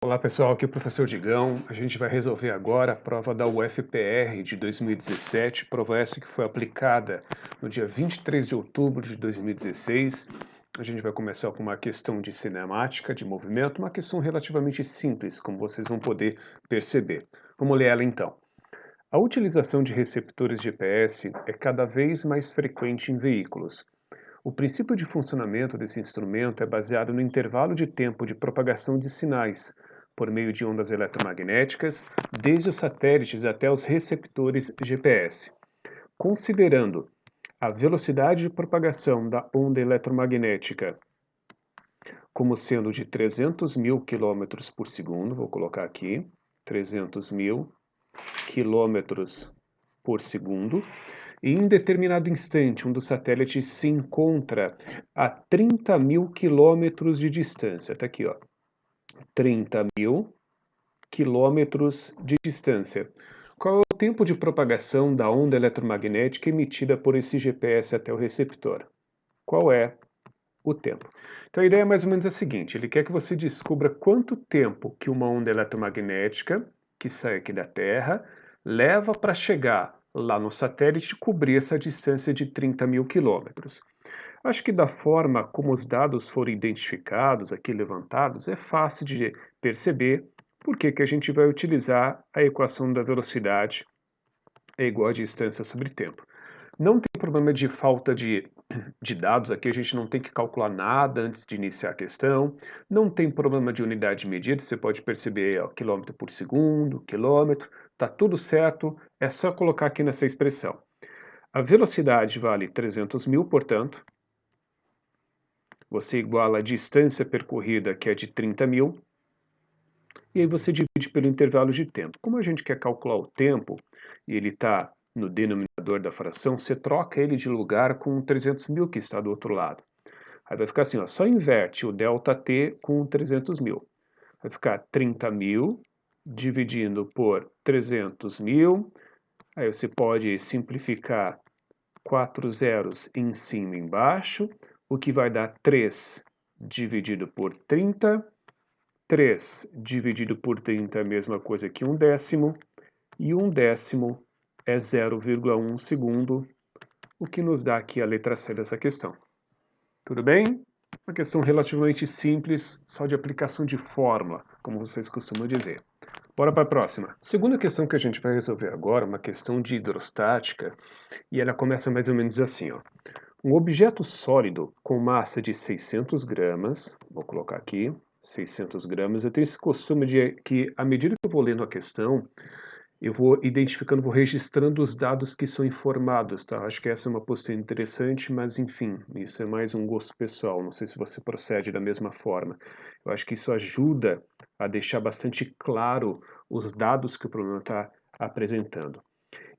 Olá pessoal, aqui é o professor Digão. A gente vai resolver agora a prova da UFPR de 2017, prova essa que foi aplicada no dia 23 de outubro de 2016. A gente vai começar com uma questão de cinemática, de movimento, uma questão relativamente simples, como vocês vão poder perceber. Vamos ler ela então. A utilização de receptores GPS é cada vez mais frequente em veículos. O princípio de funcionamento desse instrumento é baseado no intervalo de tempo de propagação de sinais, por meio de ondas eletromagnéticas, desde os satélites até os receptores GPS. Considerando a velocidade de propagação da onda eletromagnética como sendo de 300 mil quilômetros por segundo, vou colocar aqui, 300 mil quilômetros por segundo, e em determinado instante, um dos satélites se encontra a 30 mil quilômetros de distância. Está aqui, ó. 30 mil quilômetros de distância. Qual é o tempo de propagação da onda eletromagnética emitida por esse GPS até o receptor? Qual é o tempo? Então a ideia é mais ou menos a seguinte: ele quer que você descubra quanto tempo que uma onda eletromagnética que sai aqui da Terra leva para chegar lá no satélite e cobrir essa distância de 30 mil quilômetros. Acho que da forma como os dados foram identificados, aqui levantados, é fácil de perceber por que a gente vai utilizar a equação da velocidade é igual a distância sobre tempo. Não tem problema de falta de dados aqui, a gente não tem que calcular nada antes de iniciar a questão, não tem problema de unidade de medida, você pode perceber ó, quilômetro por segundo, quilômetro, tá tudo certo, é só colocar aqui nessa expressão. A velocidade vale 300 mil, portanto, você iguala a distância percorrida, que é de 30 mil, e aí você divide pelo intervalo de tempo. Como a gente quer calcular o tempo, e ele está no denominador da fração, você troca ele de lugar com 300 mil que está do outro lado. Aí vai ficar assim, ó, só inverte o ΔT com 300 mil. Vai ficar 30 mil dividindo por 300 mil. Aí você pode simplificar 4 zeros em cima e embaixo, o que vai dar 3 dividido por 30. 3 dividido por 30 é a mesma coisa que 1/10, e 1/10 é 0,1 segundo, o que nos dá aqui a letra C dessa questão. Tudo bem? Uma questão relativamente simples, só de aplicação de fórmula, como vocês costumam dizer. Bora para a próxima. Segunda questão que a gente vai resolver agora, uma questão de hidrostática, e ela começa mais ou menos assim, ó. Um objeto sólido com massa de 600 gramas, vou colocar aqui, 600 gramas, eu tenho esse costume de que, à medida que eu vou lendo a questão, eu vou identificando, vou registrando os dados que são informados, tá? Acho que essa é uma postura interessante, mas enfim, isso é mais um gosto pessoal, não sei se você procede da mesma forma. Eu acho que isso ajuda a deixar bastante claro os dados que o problema está apresentando.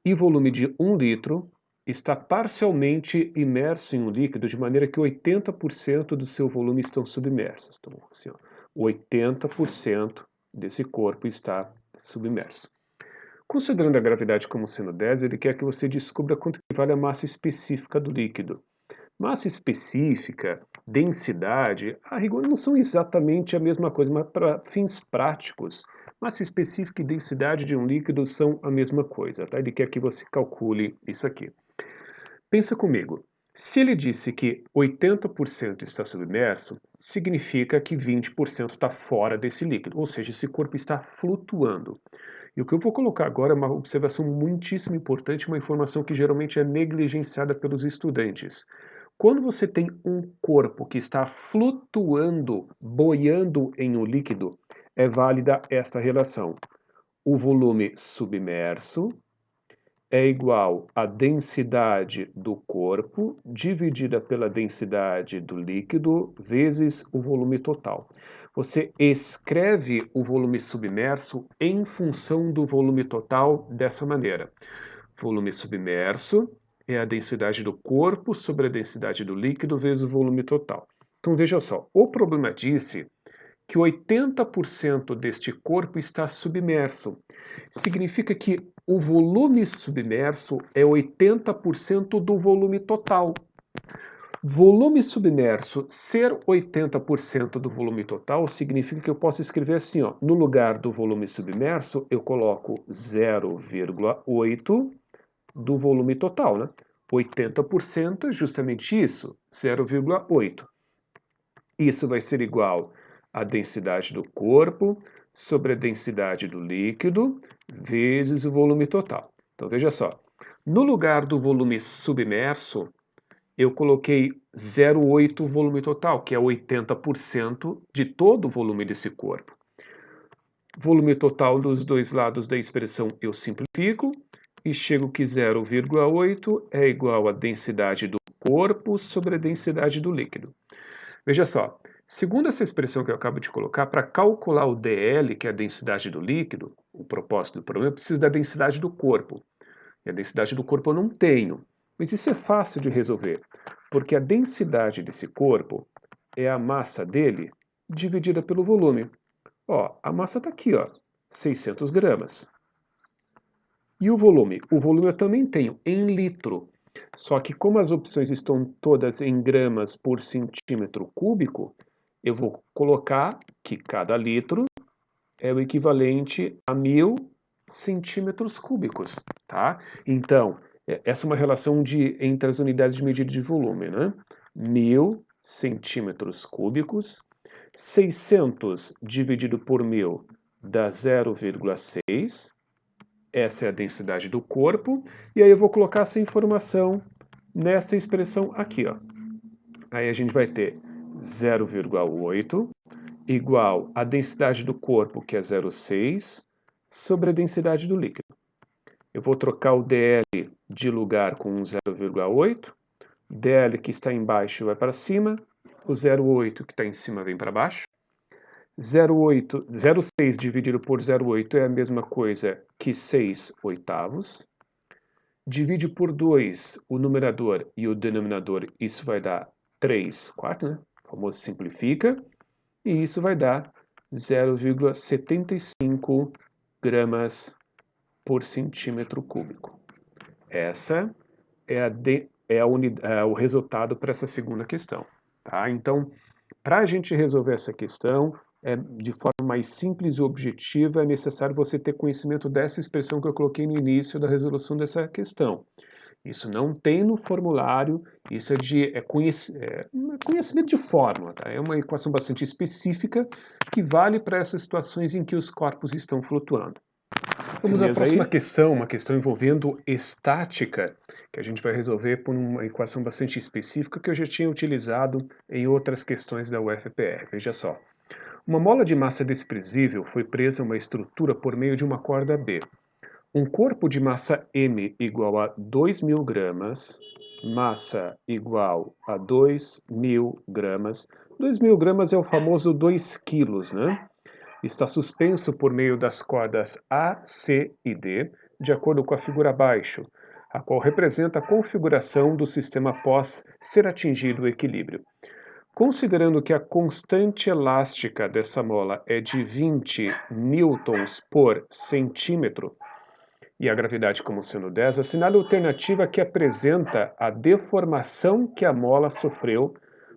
E volume de 1 litro está parcialmente imerso em um líquido, de maneira que 80% do seu volume estão submersos. Então, assim, ó, 80% desse corpo está submerso. Considerando a gravidade como sendo 10, ele quer que você descubra quanto que vale a massa específica do líquido. Massa específica, densidade, a rigor não são exatamente a mesma coisa, mas para fins práticos, massa específica e densidade de um líquido são a mesma coisa, tá? Ele quer que você calcule isso aqui. Pensa comigo, se ele disse que 80% está submerso, significa que 20% está fora desse líquido, ou seja, esse corpo está flutuando. E o que eu vou colocar agora é uma observação muitíssimo importante, uma informação que geralmente é negligenciada pelos estudantes. Quando você tem um corpo que está flutuando, boiando em um líquido, é válida esta relação. O volume submerso é igual à densidade do corpo dividida pela densidade do líquido vezes o volume total. Você escreve o volume submerso em função do volume total dessa maneira. Volume submerso é a densidade do corpo sobre a densidade do líquido vezes o volume total. Então veja só, o problema disse que 80% deste corpo está submerso. Significa que o volume submerso é 80% do volume total. Volume submerso ser 80% do volume total significa que eu posso escrever assim, ó, no lugar do volume submerso, eu coloco 0,8 do volume total, né? 80% é justamente isso, 0,8. Isso vai ser igual à densidade do corpo sobre a densidade do líquido vezes o volume total. Então veja só, no lugar do volume submerso, eu coloquei 0,8 volume total, que é 80% de todo o volume desse corpo. Volume total dos dois lados da expressão eu simplifico e chego que 0,8 é igual à densidade do corpo sobre a densidade do líquido. Veja só, segundo essa expressão que eu acabo de colocar, para calcular o dl, que é a densidade do líquido, o propósito do problema, eu preciso da densidade do corpo. E a densidade do corpo eu não tenho. Mas isso é fácil de resolver, porque a densidade desse corpo é a massa dele dividida pelo volume. Ó, a massa está aqui, ó, 600 gramas. E o volume? O volume eu também tenho em litro. Só que como as opções estão todas em gramas por centímetro cúbico, eu vou colocar que cada litro é o equivalente a 1000 centímetros cúbicos, tá? Então, essa é uma relação entre as unidades de medida de volume, né? 1000 centímetros cúbicos, 600 dividido por 1000 dá 0,6, essa é a densidade do corpo, e aí eu vou colocar essa informação nesta expressão aqui, ó. Aí a gente vai ter 0,8 igual a densidade do corpo, que é 0,6, sobre a densidade do líquido. Eu vou trocar o dl de lugar com 0,8, dl que está embaixo vai para cima, o 0,8 que está em cima vem para baixo. 0,6 dividido por 0,8 é a mesma coisa que 6 oitavos. Divide por 2 o numerador e o denominador, isso vai dar 3 quartos, né? O famoso simplifica. E isso vai dar 0,75 gramas por centímetro cúbico. Essa é o resultado para essa segunda questão. Tá? Então, para a gente resolver essa questão de forma mais simples e objetiva, é necessário você ter conhecimento dessa expressão que eu coloquei no início da resolução dessa questão. Isso não tem no formulário, isso é conhecimento de fórmula, tá? É uma equação bastante específica que vale para essas situações em que os corpos estão flutuando. Vamos à próxima questão, uma questão envolvendo estática, que a gente vai resolver por uma equação bastante específica que eu já tinha utilizado em outras questões da UFPR. Veja só. Uma mola de massa desprezível foi presa a uma estrutura por meio de uma corda B. Um corpo de massa M igual a 2.000 gramas, massa igual a 2.000 gramas. 2.000 gramas é o famoso 2 quilos, né? Está suspenso por meio das cordas A, C e D, de acordo com a figura abaixo, a qual representa a configuração do sistema após ser atingido o equilíbrio. Considerando que a constante elástica dessa mola é de 20 newtons por centímetro, e a gravidade como sendo 10, assinale a alternativa que apresenta a deformação que a mola sofreu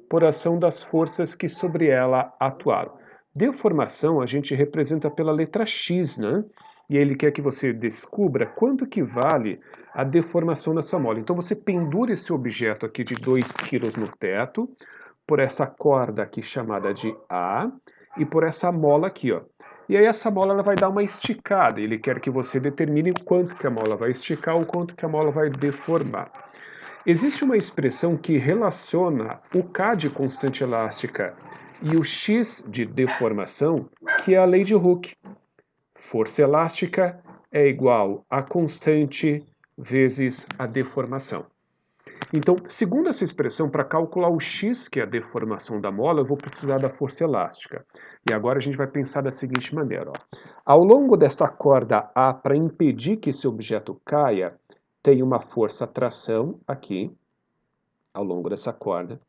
por ação das forças que sobre ela atuaram. Deformação a gente representa pela letra X, né? E ele quer que você descubra quanto que vale a deformação dessa mola. Então você pendura esse objeto aqui de 2 kg no teto, por essa corda aqui chamada de A, e por essa mola aqui, ó. E aí essa mola ela vai dar uma esticada, ele quer que você determine o quanto que a mola vai esticar, o quanto que a mola vai deformar. Existe uma expressão que relaciona o K de constante elástica e o X de deformação, que é a lei de Hooke. Força elástica é igual a constante vezes a deformação. Então, segundo essa expressão, para calcular o x, que é a deformação da mola, eu vou precisar da força elástica. E agora a gente vai pensar da seguinte maneira. Ó. Ao longo desta corda A, para impedir que esse objeto caia, tem uma força tração aqui, ao longo dessa corda.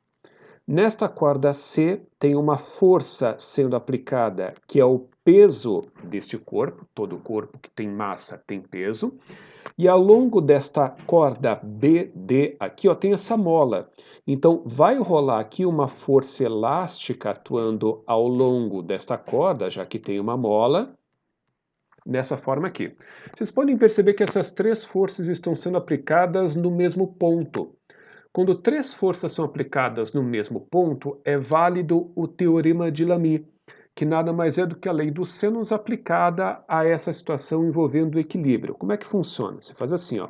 Nesta corda C tem uma força sendo aplicada, que é o peso deste corpo, todo corpo que tem massa tem peso, e ao longo desta corda BD aqui, ó, tem essa mola. Então vai rolar aqui uma força elástica atuando ao longo desta corda, já que tem uma mola, dessa forma aqui. Vocês podem perceber que essas três forças estão sendo aplicadas no mesmo ponto. Quando três forças são aplicadas no mesmo ponto, é válido o teorema de Lamy, que nada mais é do que a lei dos sênos aplicada a essa situação envolvendo o equilíbrio. Como é que funciona? Você faz assim, ó.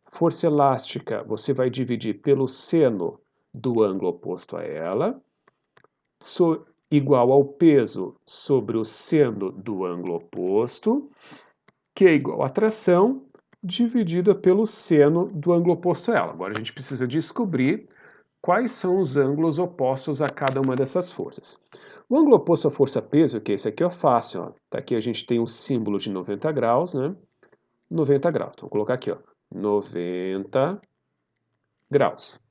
Força elástica, você vai dividir pelo seno do ângulo oposto a ela, igual ao peso sobre o seno do ângulo oposto, que é igual a tração dividida pelo seno do ângulo oposto a ela. Agora a gente precisa descobrir quais são os ângulos opostos a cada uma dessas forças. O ângulo oposto à força-peso, que é esse aqui, é fácil. Ó. Tá aqui a gente tem o símbolo de 90 graus, né? 90 graus. Então, vou colocar aqui, ó, 90 graus.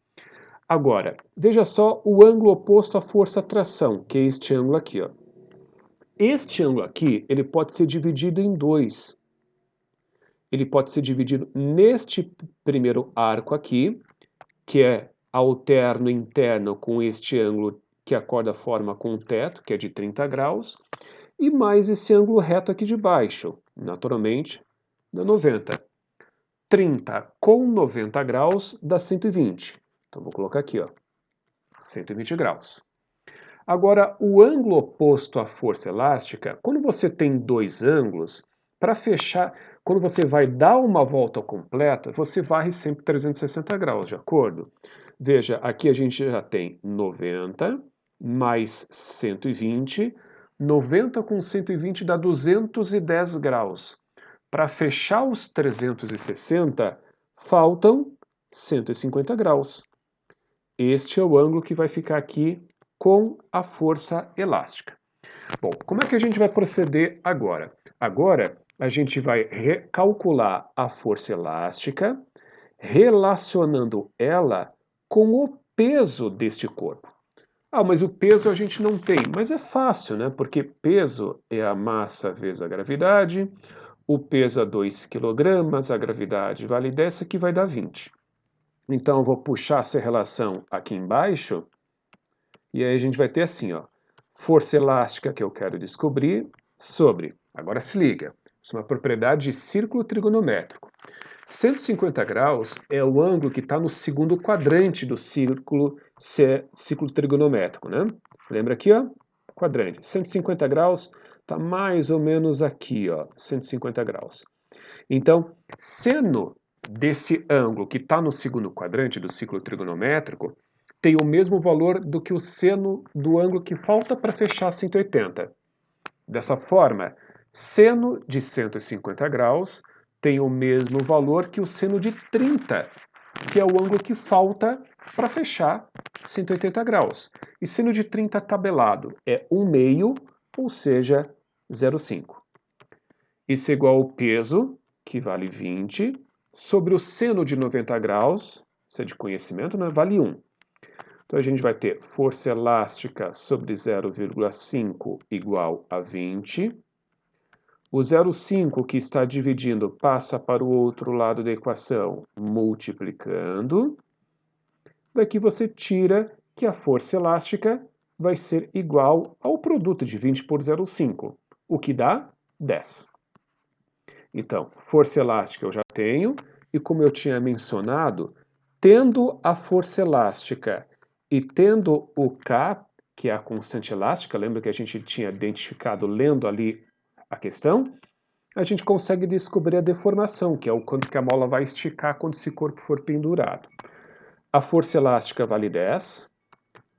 Agora, veja só o ângulo oposto à força-tração, que é este ângulo aqui, ó. Este ângulo aqui, ele pode ser dividido em dois. Ele pode ser dividido neste primeiro arco aqui, que é alterno interno com este ângulo que a corda forma com o teto, que é de 30 graus, e mais esse ângulo reto aqui de baixo, naturalmente, dá 90. 30 com 90 graus dá 120. Então vou colocar aqui, ó, 120 graus. Agora, o ângulo oposto à força elástica, quando você tem dois ângulos, para fechar, quando você vai dar uma volta completa, você varre sempre 360 graus, de acordo? Veja, aqui a gente já tem 90 mais 120. 90 com 120 dá 210 graus. Para fechar os 360, faltam 150 graus. Este é o ângulo que vai ficar aqui com a força elástica. Bom, como é que a gente vai proceder agora? Agora, a gente vai calcular a força elástica, relacionando ela com o peso deste corpo. Ah, mas o peso a gente não tem. Mas é fácil, né? Porque peso é a massa vezes a gravidade, o peso é 2 kg, a gravidade vale dessa que vai dar 20. Então eu vou puxar essa relação aqui embaixo, e aí a gente vai ter assim, ó, força elástica que eu quero descobrir sobre, agora se liga, isso é uma propriedade de círculo trigonométrico. 150 graus é o ângulo que está no segundo quadrante do círculo trigonométrico, né? Lembra aqui, ó? Quadrante. 150 graus está mais ou menos aqui, ó, 150 graus. Então, seno desse ângulo que está no segundo quadrante do ciclo trigonométrico tem o mesmo valor do que o seno do ângulo que falta para fechar 180. Dessa forma, seno de 150 graus tem o mesmo valor que o seno de 30, que é o ângulo que falta para fechar 180 graus. E seno de 30 tabelado é 1/2, ou seja, 0,5. Isso é igual ao peso, que vale 20, sobre o seno de 90 graus, isso é de conhecimento, né? Vale 1. Então a gente vai ter força elástica sobre 0,5 igual a 20. O 0,5 que está dividindo passa para o outro lado da equação, multiplicando. Daqui você tira que a força elástica vai ser igual ao produto de 20 por 0,5, o que dá 10. Então, força elástica eu já tenho, e como eu tinha mencionado, tendo a força elástica e tendo o K, que é a constante elástica, lembra que a gente tinha identificado lendo ali a questão? A gente consegue descobrir a deformação, que é o quanto que a mola vai esticar quando esse corpo for pendurado. A força elástica vale 10,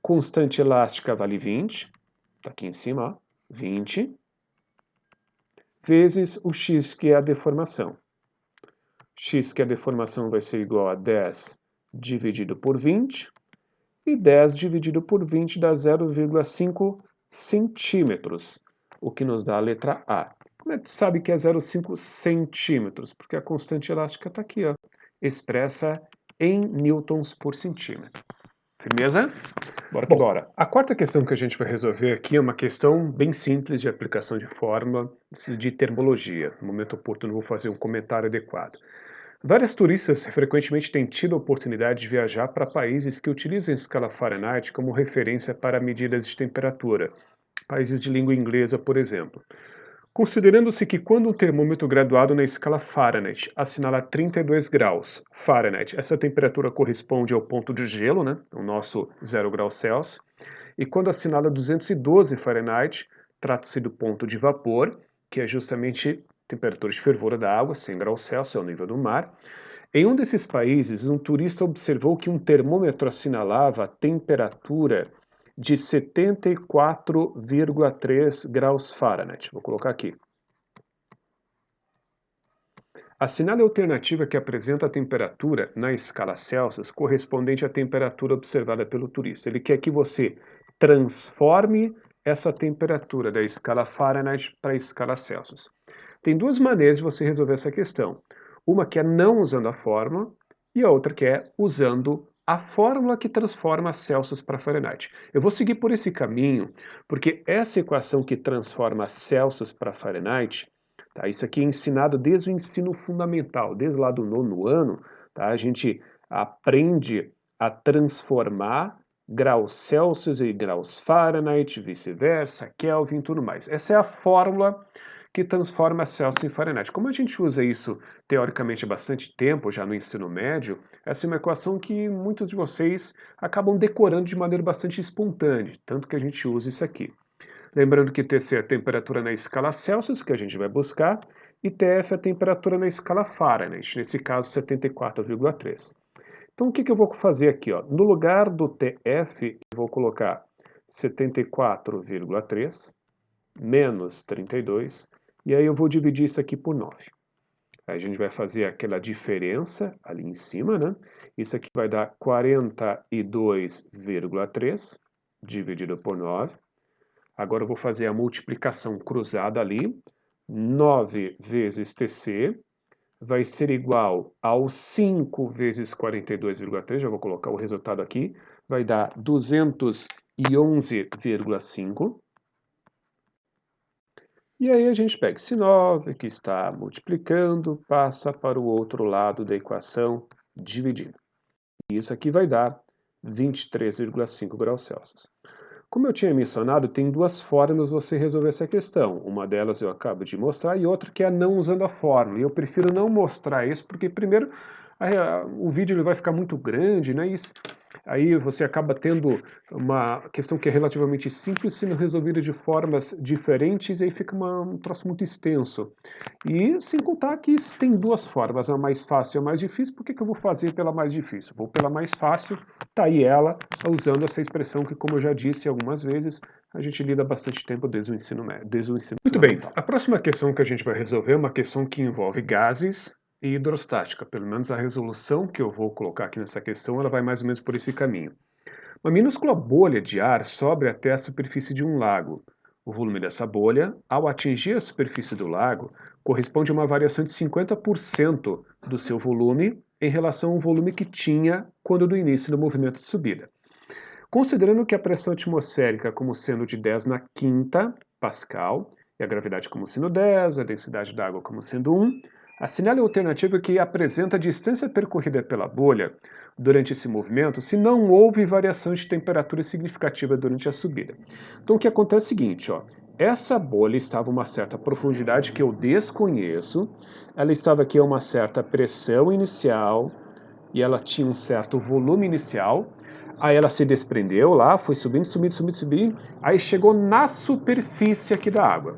constante elástica vale 20, está aqui em cima, ó, 20, vezes o x, que é a deformação. X, que é a deformação, vai ser igual a 10 dividido por 20, e 10 dividido por 20 dá 0,5 centímetros, o que nos dá a letra A. Como é que tu sabe que é 0,5 centímetros? Porque a constante elástica está aqui, ó, expressa em newtons por centímetro. Firmeza? Bora que bora. A quarta questão que a gente vai resolver aqui é uma questão bem simples de aplicação de fórmula de termologia. No momento oportuno, vou fazer um comentário adequado. Vários turistas frequentemente têm tido a oportunidade de viajar para países que utilizam a escala Fahrenheit como referência para medidas de temperatura. Países de língua inglesa, por exemplo. Considerando-se que quando um termômetro graduado na escala Fahrenheit assinala 32 graus Fahrenheit, essa temperatura corresponde ao ponto de gelo, né, o nosso 0 graus Celsius, e quando assinala 212 Fahrenheit, trata-se do ponto de vapor, que é justamente a temperatura de fervura da água, 100 graus Celsius, é o nível do mar. Em um desses países, um turista observou que um termômetro assinalava a temperatura de 74,3 graus Fahrenheit. Vou colocar aqui. Assinale a alternativa que apresenta a temperatura na escala Celsius correspondente à temperatura observada pelo turista. Ele quer que você transforme essa temperatura da escala Fahrenheit para a escala Celsius. Tem duas maneiras de você resolver essa questão. Uma que é não usando a fórmula e a outra que é usando a fórmula que transforma Celsius para Fahrenheit. Eu vou seguir por esse caminho, porque essa equação que transforma Celsius para Fahrenheit, tá, isso aqui é ensinado desde o ensino fundamental, desde lá do 9º ano, tá, a gente aprende a transformar graus Celsius em graus Fahrenheit, vice-versa, Kelvin e tudo mais. Essa é a fórmula que transforma Celsius em Fahrenheit. Como a gente usa isso teoricamente há bastante tempo, já no ensino médio, essa é uma equação que muitos de vocês acabam decorando de maneira bastante espontânea, tanto que a gente usa isso aqui. Lembrando que TC é a temperatura na escala Celsius, que a gente vai buscar, e TF é a temperatura na escala Fahrenheit, nesse caso 74,3. Então o que eu vou fazer aqui? Ó? No lugar do TF, eu vou colocar 74,3 menos 32, e aí eu vou dividir isso aqui por 9. Aí a gente vai fazer aquela diferença ali em cima, né? Isso aqui vai dar 42,3 dividido por 9. Agora eu vou fazer a multiplicação cruzada ali. 9 vezes TC vai ser igual ao 5 vezes 42,3. Já vou colocar o resultado aqui. Vai dar 211,5. E aí a gente pega esse 9 que está multiplicando, passa para o outro lado da equação, dividindo. E isso aqui vai dar 23,5 graus Celsius. Como eu tinha mencionado, tem duas formas de você resolver essa questão. Uma delas eu acabo de mostrar e outra que é não usando a fórmula. E eu prefiro não mostrar isso porque, primeiro, o vídeo ele vai ficar muito grande, né? Aí você acaba tendo uma questão que é relativamente simples sendo resolvida de formas diferentes e aí fica um troço muito extenso. E sem contar que tem duas formas, a mais fácil e a mais difícil. Por que eu vou fazer pela mais difícil? Vou pela mais fácil, tá aí ela, usando essa expressão que, como eu já disse algumas vezes, a gente lida bastante tempo desde o ensino médio, desde o ensino Muito bem, a próxima questão que a gente vai resolver é uma questão que envolve gases e hidrostática. Pelo menos a resolução que eu vou colocar aqui nessa questão, ela vai mais ou menos por esse caminho. Uma minúscula bolha de ar sobe até a superfície de um lago. O volume dessa bolha, ao atingir a superfície do lago, corresponde a uma variação de 50% do seu volume em relação ao volume que tinha quando do início do movimento de subida. Considerando que a pressão atmosférica como sendo de 10 na quinta Pascal, e a gravidade como sendo 10, a densidade da água como sendo 1, assinale a alternativa que apresenta a distância percorrida pela bolha durante esse movimento se não houve variação de temperatura significativa durante a subida. Então o que acontece é o seguinte, ó, essa bolha estava a uma certa profundidade que eu desconheço, ela estava aqui a uma certa pressão inicial e ela tinha um certo volume inicial, aí ela se desprendeu lá, foi subindo, subindo, subindo, subindo, aí chegou na superfície aqui da água.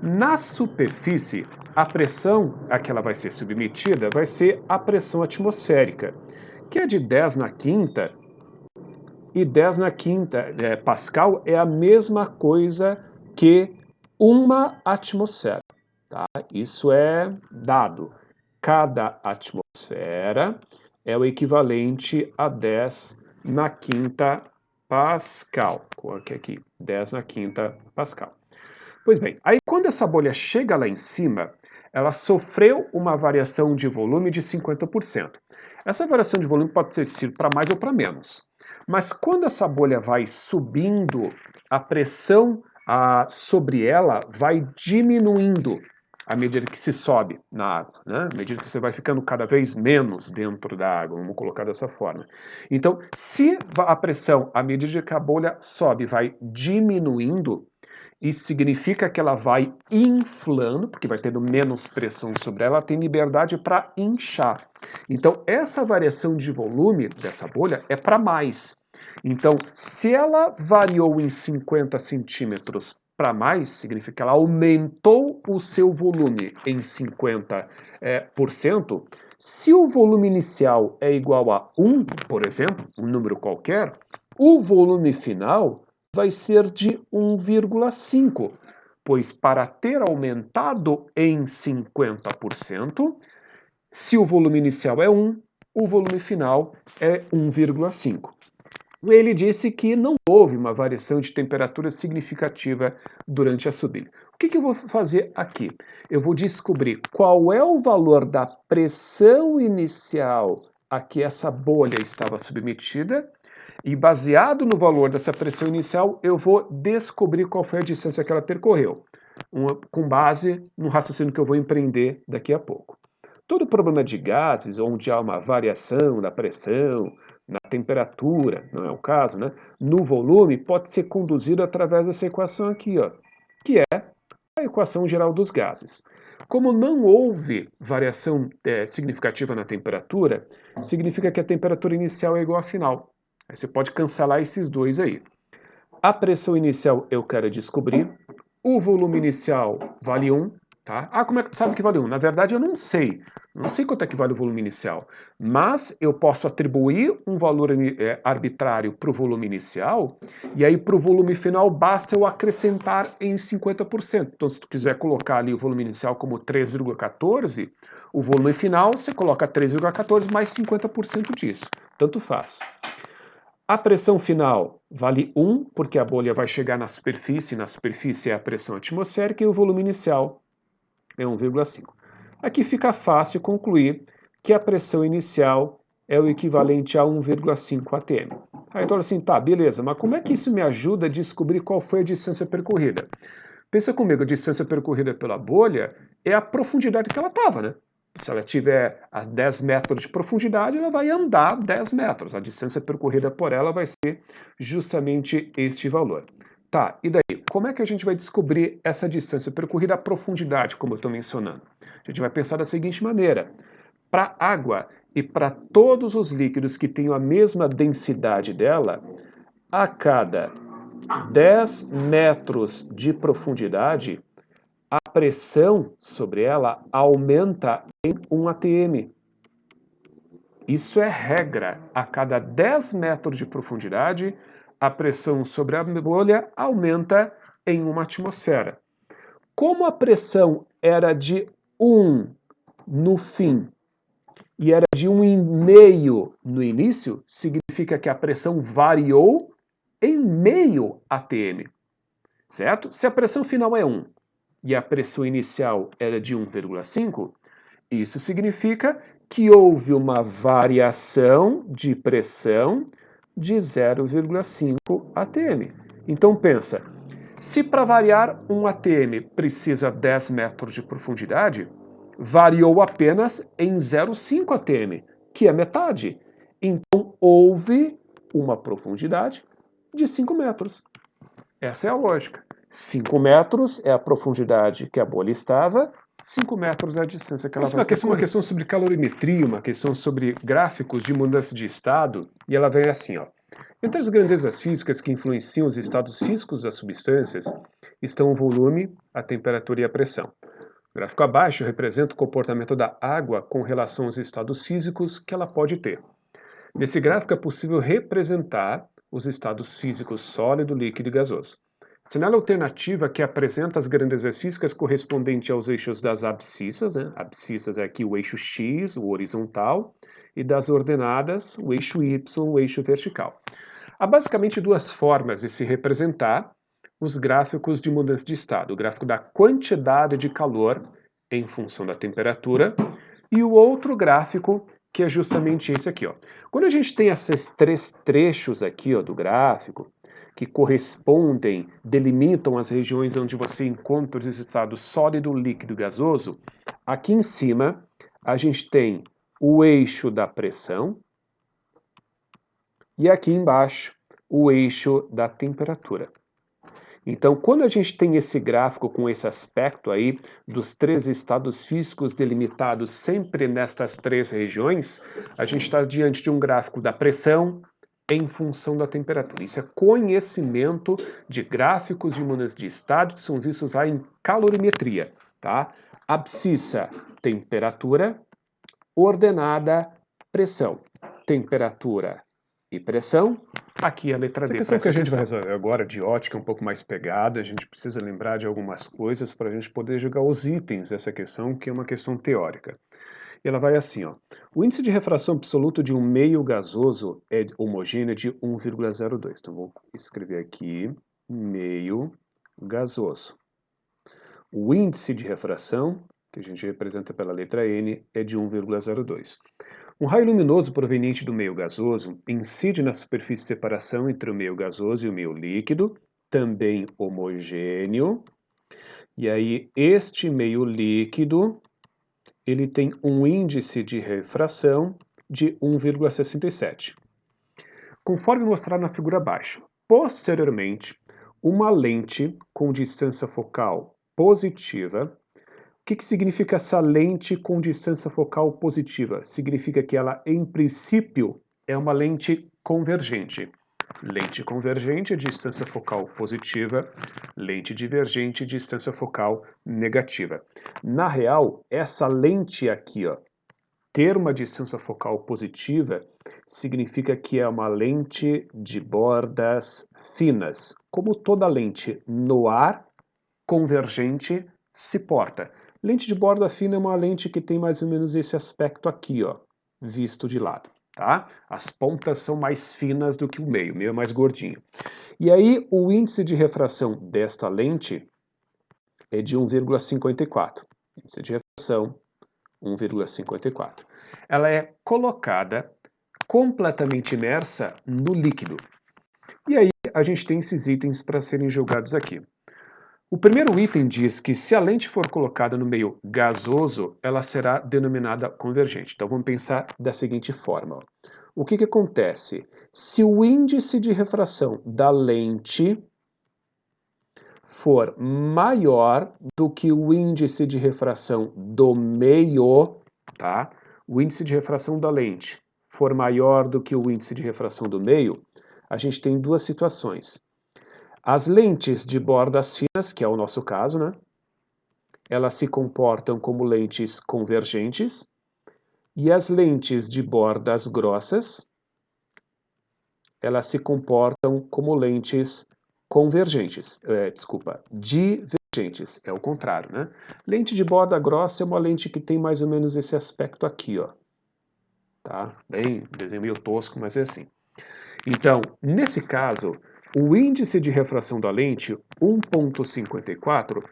Na superfície, a pressão a que ela vai ser submetida vai ser a pressão atmosférica, que é de 10 na quinta, e 10 na quinta Pascal é a mesma coisa que uma atmosfera. Tá? Isso é dado. Cada atmosfera é o equivalente a 10 na quinta Pascal. Coloquei aqui, 10 na quinta Pascal. Pois bem, aí quando essa bolha chega lá em cima, ela sofreu uma variação de volume de 50%. Essa variação de volume pode ter sido para mais ou para menos. Mas quando essa bolha vai subindo, a pressão sobre ela vai diminuindo à medida que se sobe na água, né? À medida que você vai ficando cada vez menos dentro da água, vamos colocar dessa forma. Então, se a pressão, à medida que a bolha sobe, vai diminuindo, isso significa que ela vai inflando, porque vai tendo menos pressão sobre ela, tem liberdade para inchar. Então, essa variação de volume dessa bolha é para mais. Então, se ela variou em 50 centímetros para mais, significa que ela aumentou o seu volume em 50%. Se o volume inicial é igual a 1, por exemplo, um número qualquer, o volume final vai ser de 1,5, pois para ter aumentado em 50%, se o volume inicial é 1, o volume final é 1,5. Ele disse que não houve uma variação de temperatura significativa durante a subida. O que eu vou fazer aqui? Eu vou descobrir qual é o valor da pressão inicial a que essa bolha estava submetida e, baseado no valor dessa pressão inicial, eu vou descobrir qual foi a distância que ela percorreu, com base no raciocínio que eu vou empreender daqui a pouco. Todo problema de gases, onde há uma variação da pressão, na temperatura, não é o caso, né? No volume, pode ser conduzido através dessa equação aqui, ó, que é a equação geral dos gases. Como não houve variação significativa na temperatura, significa que a temperatura inicial é igual à final. Aí você pode cancelar esses dois aí. A pressão inicial eu quero descobrir, o volume inicial vale 1, tá? Ah, como é que tu sabe que vale 1? Na verdade eu não sei. Não sei quanto é que vale o volume inicial, mas eu posso atribuir um valor arbitrário para o volume inicial, e aí para o volume final basta eu acrescentar em 50%. Então se tu quiser colocar ali o volume inicial como 3,14, o volume final você coloca 3,14 mais 50% disso. Tanto faz. A pressão final vale 1, porque a bolha vai chegar na superfície é a pressão atmosférica, e o volume inicial é 1,5. Aqui fica fácil concluir que a pressão inicial é o equivalente a 1,5 atm. Aí então assim, tá, beleza, mas como é que isso me ajuda a descobrir qual foi a distância percorrida? Pensa comigo, a distância percorrida pela bolha é a profundidade que ela estava, né? Se ela tiver a 10 metros de profundidade, ela vai andar 10 metros. A distância percorrida por ela vai ser justamente este valor. Tá, e daí? Como é que a gente vai descobrir essa distância percorrida, a profundidade, como eu estou mencionando? A gente vai pensar da seguinte maneira. Para a água e para todos os líquidos que tenham a mesma densidade dela, a cada 10 metros de profundidade, a pressão sobre ela aumenta em 1 atm. Isso é regra. A cada 10 metros de profundidade, a pressão sobre a bolha aumenta em 1 atmosfera. Como a pressão era de 1 no fim e era de 1,5 no início, significa que a pressão variou em meio atm. Certo? Se a pressão final é 1 e a pressão inicial era de 1,5, isso significa que houve uma variação de pressão de 0,5 atm. Então pensa, se para variar 1 atm precisa 10 metros de profundidade, variou apenas em 0,5 atm, que é metade. Então houve uma profundidade de 5 metros. Essa é a lógica. 5 metros é a profundidade que a bolha estava, 5 metros é a distância que ela vai percorrer. Uma questão sobre calorimetria, uma questão sobre gráficos de mudança de estado, e ela vem assim, ó. Entre as grandezas físicas que influenciam os estados físicos das substâncias estão o volume, a temperatura e a pressão. O gráfico abaixo representa o comportamento da água com relação aos estados físicos que ela pode ter. Nesse gráfico é possível representar os estados físicos sólido, líquido e gasoso. Sinal alternativa que apresenta as grandezas físicas correspondente aos eixos das abscissas, né? Abscissas é aqui o eixo X, o horizontal, e das ordenadas, o eixo Y, o eixo vertical. Há basicamente duas formas de se representar os gráficos de mudança de estado. O gráfico da quantidade de calor em função da temperatura e o outro gráfico que é justamente esse aqui, ó. Quando a gente tem esses três trechos aqui, ó, do gráfico, que correspondem, delimitam as regiões onde você encontra os estados sólido, líquido e gasoso, aqui em cima a gente tem o eixo da pressão e aqui embaixo o eixo da temperatura. Então, quando a gente tem esse gráfico com esse aspecto aí dos três estados físicos delimitados sempre nestas três regiões, a gente está diante de um gráfico da pressão em função da temperatura. Isso é conhecimento de gráficos de mudança de estado que são vistos lá em calorimetria, tá? Abscissa, temperatura, ordenada, pressão. Temperatura e pressão. Aqui a letra D. A questão que a gente vai resolver agora de ótica é um pouco mais pegada, a gente precisa lembrar de algumas coisas para a gente poder jogar os itens dessa questão, que é uma questão teórica. E ela vai assim, ó. O índice de refração absoluto de um meio gasoso é homogêneo de 1,02. Então vou escrever aqui meio gasoso. O índice de refração, que a gente representa pela letra N, é de 1,02. Um raio luminoso proveniente do meio gasoso incide na superfície de separação entre o meio gasoso e o meio líquido, também homogêneo. E aí, este meio líquido, ele tem um índice de refração de 1,67. Conforme mostrado na figura abaixo. Posteriormente, uma lente com distância focal positiva. O que significa essa lente com distância focal positiva? Significa que ela, em princípio, é uma lente convergente. Lente convergente, distância focal positiva. Lente divergente, distância focal negativa. Na real, essa lente aqui, ó, ter uma distância focal positiva, significa que é uma lente de bordas finas. Como toda lente no ar, convergente, se porta. Lente de borda fina é uma lente que tem mais ou menos esse aspecto aqui, ó, visto de lado, tá? As pontas são mais finas do que o meio é mais gordinho. E aí, o índice de refração desta lente é de 1,54. Índice de refração, 1,54. Ela é colocada completamente imersa no líquido. E aí, a gente tem esses itens para serem julgados aqui. O primeiro item diz que se a lente for colocada no meio gasoso, ela será denominada convergente. Então vamos pensar da seguinte forma. Ó. O que acontece? Se o índice de refração da lente for maior do que o índice de refração do meio, tá? O índice de refração da lente for maior do que o índice de refração do meio, a gente tem duas situações. As lentes de bordas finas, que é o nosso caso, né? Elas se comportam como lentes convergentes. E as lentes de bordas grossas, elas se comportam como lentes convergentes. Divergentes. É o contrário, né? Lente de borda grossa é uma lente que tem mais ou menos esse aspecto aqui, ó. Tá? Bem, desenho meio tosco, mas é assim. Então, nesse caso, o índice de refração da lente, 1,54,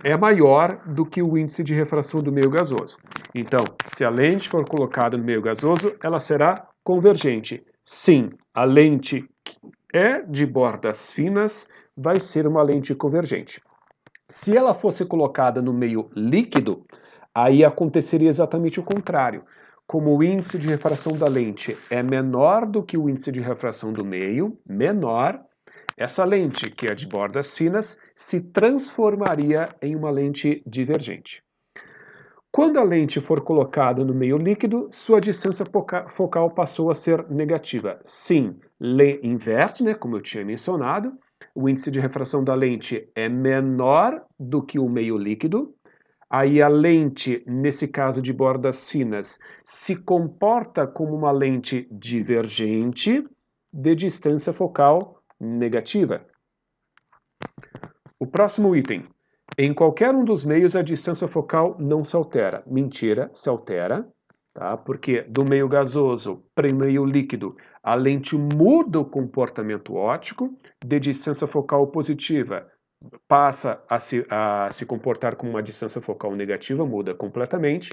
é maior do que o índice de refração do meio gasoso. Então, se a lente for colocada no meio gasoso, ela será convergente. Sim, a lente que é de bordas finas vai ser uma lente convergente. Se ela fosse colocada no meio líquido, aí aconteceria exatamente o contrário. Como o índice de refração da lente é menor do que o índice de refração do meio, menor, essa lente, que é de bordas finas, se transformaria em uma lente divergente. Quando a lente for colocada no meio líquido, sua distância focal passou a ser negativa. Sim, inverte, né, como eu tinha mencionado, o índice de refração da lente é menor do que o meio líquido. Aí a lente, nesse caso de bordas finas, se comporta como uma lente divergente de distância focal negativa. O próximo item. Em qualquer um dos meios, a distância focal não se altera. Mentira, se altera, tá? Porque do meio gasoso para o meio líquido, a lente muda o comportamento óptico, de distância focal positiva passa a se comportar como uma distância focal negativa, muda completamente.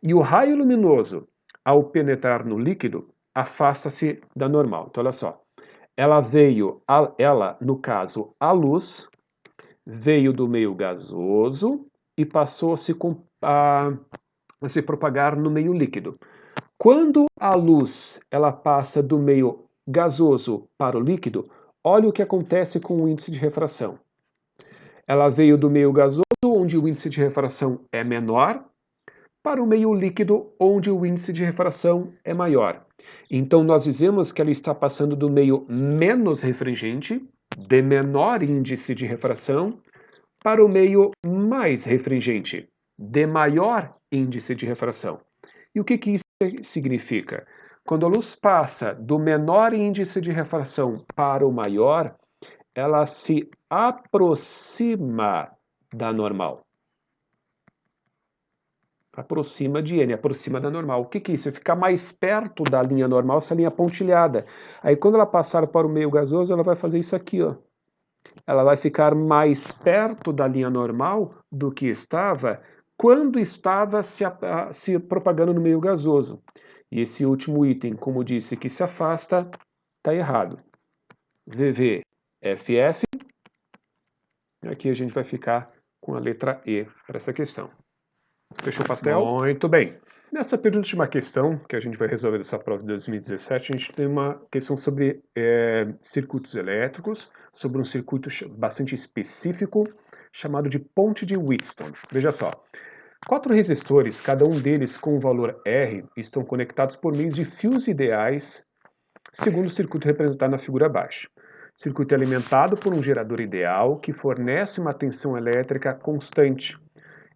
E o raio luminoso ao penetrar no líquido, afasta-se da normal. Então, olha só. Ela, no caso, a luz, veio do meio gasoso e passou a se propagar no meio líquido. Quando a luz ela passa do meio gasoso para o líquido, olha o que acontece com o índice de refração. Ela veio do meio gasoso, onde o índice de refração é menor, para o meio líquido, onde o índice de refração é maior. Então, nós dizemos que ela está passando do meio menos refringente, de menor índice de refração, para o meio mais refringente, de maior índice de refração. E o que isso significa? Quando a luz passa do menor índice de refração para o maior, ela se aproxima da normal. Aproxima de N, aproxima da normal. O que é isso? É ficar mais perto da linha normal, essa linha pontilhada. Aí quando ela passar para o meio gasoso, ela vai fazer isso aqui, ó. Ela vai ficar mais perto da linha normal do que estava quando estava se propagando no meio gasoso. E esse último item, como disse que se afasta, está errado. VVFF. Aqui a gente vai ficar com a letra E para essa questão. Fechou o pastel? Muito bem. Nessa penúltima questão, que a gente vai resolver dessa prova de 2017, a gente tem uma questão sobre circuitos elétricos, sobre um circuito bastante específico, chamado de ponte de Wheatstone. Veja só, 4 resistores, cada um deles com o valor R, estão conectados por meio de fios ideais, segundo o circuito representado na figura abaixo. O circuito é alimentado por um gerador ideal que fornece uma tensão elétrica constante.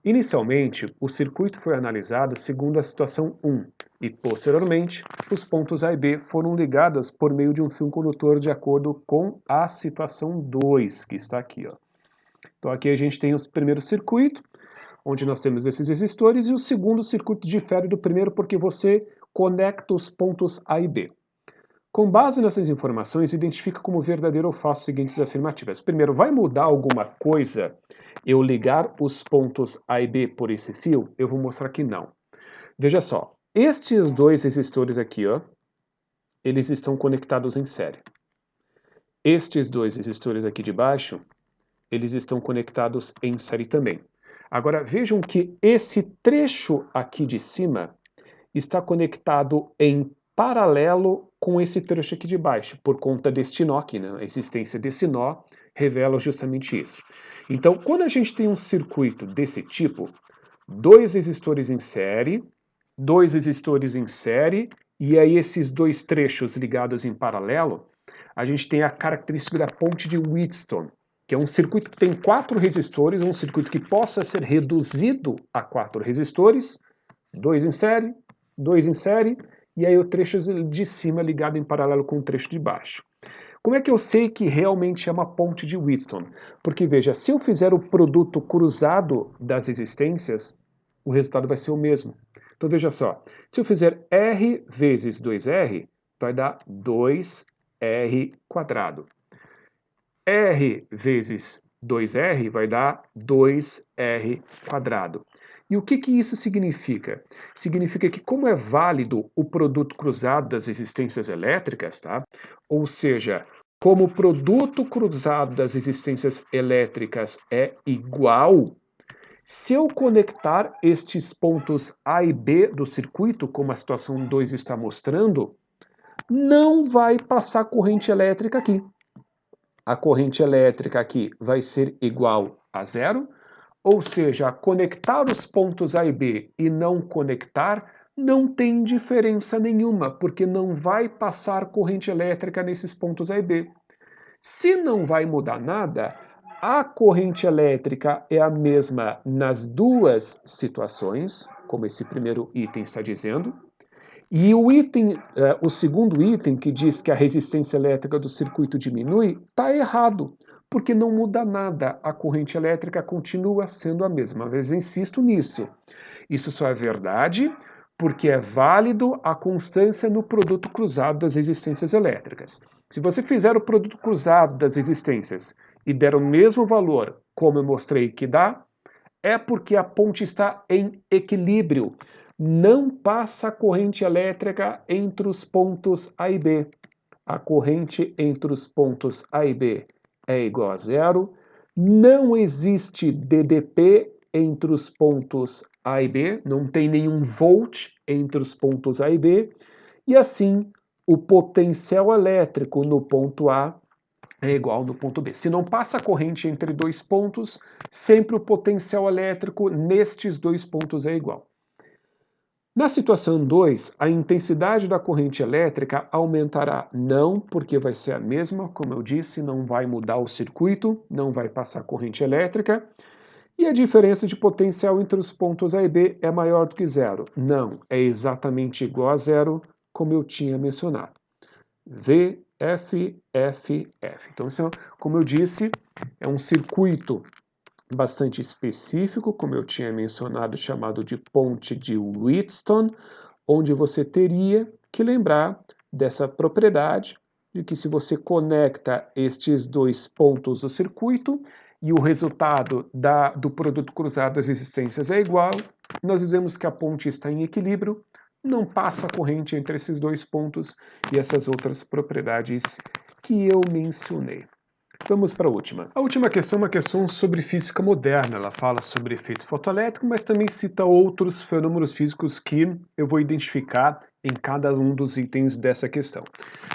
Inicialmente, o circuito foi analisado segundo a situação 1 e, posteriormente, os pontos A e B foram ligados por meio de um fio condutor de acordo com a situação 2, que está aqui, ó. Então aqui a gente tem o primeiro circuito, onde nós temos esses resistores, e o segundo circuito difere do primeiro porque você conecta os pontos A e B. Com base nessas informações, identifica como verdadeiro ou falso as seguintes afirmativas. Primeiro, vai mudar alguma coisa eu ligar os pontos A e B por esse fio? Eu vou mostrar que não. Veja só, estes dois resistores aqui, ó, eles estão conectados em série. Estes dois resistores aqui de baixo, eles estão conectados em série também. Agora, vejam que esse trecho aqui de cima está conectado em paralelo com esse trecho aqui de baixo, por conta deste nó aqui, né? A existência desse nó revela justamente isso. Então, quando a gente tem um circuito desse tipo, 2 resistores em série, 2 resistores em série, e aí esses 2 trechos ligados em paralelo, a gente tem a característica da ponte de Wheatstone, que é um circuito que tem 4 resistores, um circuito que possa ser reduzido a 4 resistores, 2 em série, e aí o trecho de cima ligado em paralelo com o trecho de baixo. Como é que eu sei que realmente é uma ponte de Wheatstone? Porque, veja, se eu fizer o produto cruzado das resistências, o resultado vai ser o mesmo. Então, veja só, se eu fizer R vezes 2R, vai dar 2R quadrado. R vezes 2R vai dar 2R quadrado. E o que isso significa? Significa que, como é válido o produto cruzado das resistências elétricas, tá? Ou seja, como o produto cruzado das resistências elétricas é igual, se eu conectar estes pontos A e B do circuito, como a situação 2 está mostrando, não vai passar corrente elétrica aqui. A corrente elétrica aqui vai ser igual a zero, ou seja, conectar os pontos A e B e não conectar não tem diferença nenhuma, porque não vai passar corrente elétrica nesses pontos A e B. Se não vai mudar nada, a corrente elétrica é a mesma nas duas situações, como esse primeiro item está dizendo, e o segundo item, que diz que a resistência elétrica do circuito diminui, está errado, porque não muda nada, a corrente elétrica continua sendo a mesma. Mas insisto nisso, isso só é verdade porque é válido a constância no produto cruzado das resistências elétricas. Se você fizer o produto cruzado das resistências e der o mesmo valor, como eu mostrei que dá, é porque a ponte está em equilíbrio. não passa corrente elétrica entre os pontos A e B. A corrente entre os pontos A e B é igual a zero. Não existe DDP entre os pontos A e B, não tem nenhum volt entre os pontos A e B, e assim o potencial elétrico no ponto A é igual no ponto B. Se não passa corrente entre dois pontos, sempre o potencial elétrico nestes dois pontos é igual. Na situação 2, a intensidade da corrente elétrica aumentará. Não, porque vai ser a mesma, como eu disse, não vai mudar o circuito, não vai passar corrente elétrica. E a diferença de potencial entre os pontos A e B é maior do que zero. Não, é exatamente igual a zero, como eu tinha mencionado. V, F, F, F. Então, isso, como eu disse, é um circuito bastante específico, como eu tinha mencionado, chamado de ponte de Wheatstone, onde você teria que lembrar dessa propriedade de que se você conecta estes dois pontos do circuito e o resultado do produto cruzado das resistências é igual, nós dizemos que a ponte está em equilíbrio, não passa corrente entre esses dois pontos e essas outras propriedades que eu mencionei. Vamos para a última. A última questão é uma questão sobre física moderna. Ela fala sobre efeito fotoelétrico, mas também cita outros fenômenos físicos que eu vou identificar em cada um dos itens dessa questão.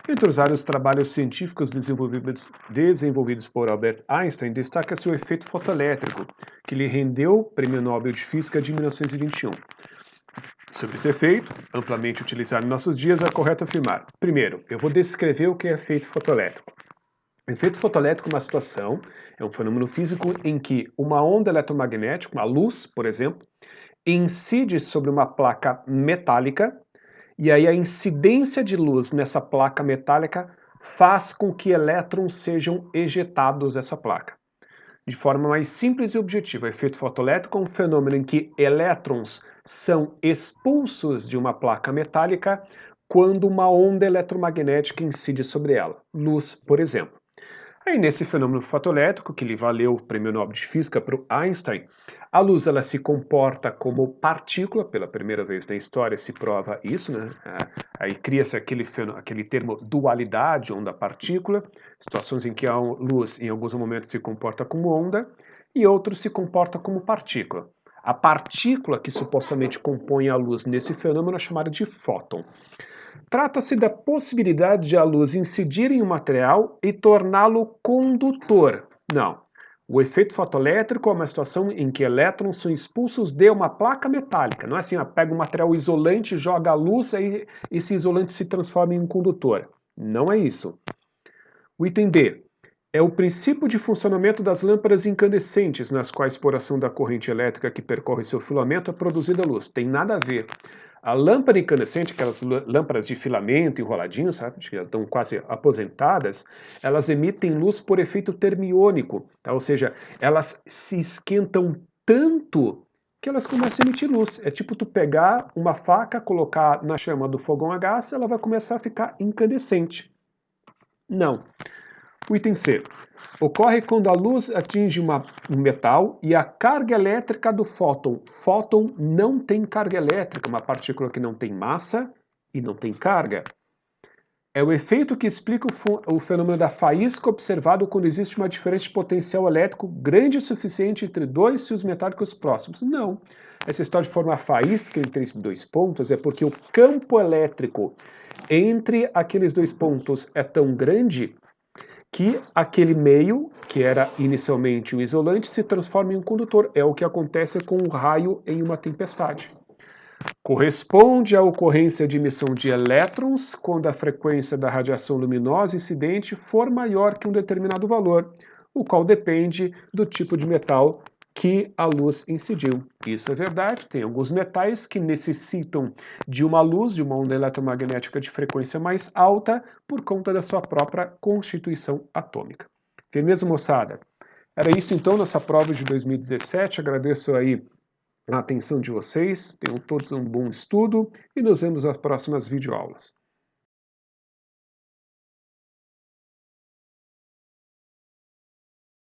Entre os vários trabalhos científicos desenvolvidos por Albert Einstein, destaca-se o efeito fotoelétrico, que lhe rendeu o Prêmio Nobel de Física de 1921. Sobre esse efeito, amplamente utilizado em nossos dias, é correto afirmar. Primeiro, eu vou descrever o que é efeito fotoelétrico. O efeito fotoelétrico é uma situação, é um fenômeno físico em que uma onda eletromagnética, uma luz, por exemplo, incide sobre uma placa metálica e aí a incidência de luz nessa placa metálica faz com que elétrons sejam ejetados dessa placa. De forma mais simples e objetiva, o efeito fotoelétrico é um fenômeno em que elétrons são expulsos de uma placa metálica quando uma onda eletromagnética incide sobre ela, luz, por exemplo. Aí nesse fenômeno fotoelétrico, que lhe valeu o Prêmio Nobel de Física para o Einstein, a luz ela se comporta como partícula, pela primeira vez na história se prova isso, né? Aí cria-se aquele termo dualidade, onda-partícula, situações em que a luz em alguns momentos se comporta como onda e outros se comporta como partícula. A partícula que supostamente compõe a luz nesse fenômeno é chamada de fóton. Trata-se da possibilidade de a luz incidir em um material e torná-lo condutor. Não. O efeito fotoelétrico é uma situação em que elétrons são expulsos de uma placa metálica. Não é assim, pega um material isolante, joga a luz e esse isolante se transforma em um condutor. Não é isso. O item B é o princípio de funcionamento das lâmpadas incandescentes, nas quais, por ação da corrente elétrica que percorre seu filamento, é produzida luz. Tem nada a ver. A lâmpada incandescente, aquelas lâmpadas de filamento enroladinho, sabe, que estão quase aposentadas, elas emitem luz por efeito termiônico, tá? Ou seja, elas se esquentam tanto que elas começam a emitir luz. É tipo tu pegar uma faca, colocar na chama do fogão a gás, ela vai começar a ficar incandescente. Não. O item C. Ocorre quando a luz atinge um metal e a carga elétrica do fóton. Fóton não tem carga elétrica, uma partícula que não tem massa e não tem carga. É o efeito que explica o fenômeno da faísca observado quando existe uma diferença de potencial elétrico grande o suficiente entre dois fios metálicos próximos. Não. Essa história de formar faísca entre esses dois pontos é porque o campo elétrico entre aqueles dois pontos é tão grande que aquele meio, que era inicialmente um isolante, se transforma em um condutor. É o que acontece com o raio em uma tempestade. Corresponde à ocorrência de emissão de elétrons quando a frequência da radiação luminosa incidente for maior que um determinado valor, o qual depende do tipo de metal que a luz incidiu. Isso é verdade, tem alguns metais que necessitam de uma luz, de uma onda eletromagnética de frequência mais alta, por conta da sua própria constituição atômica. Firmeza, moçada? Era isso então nessa prova de 2017, agradeço aí a atenção de vocês, tenham todos um bom estudo e nos vemos nas próximas videoaulas.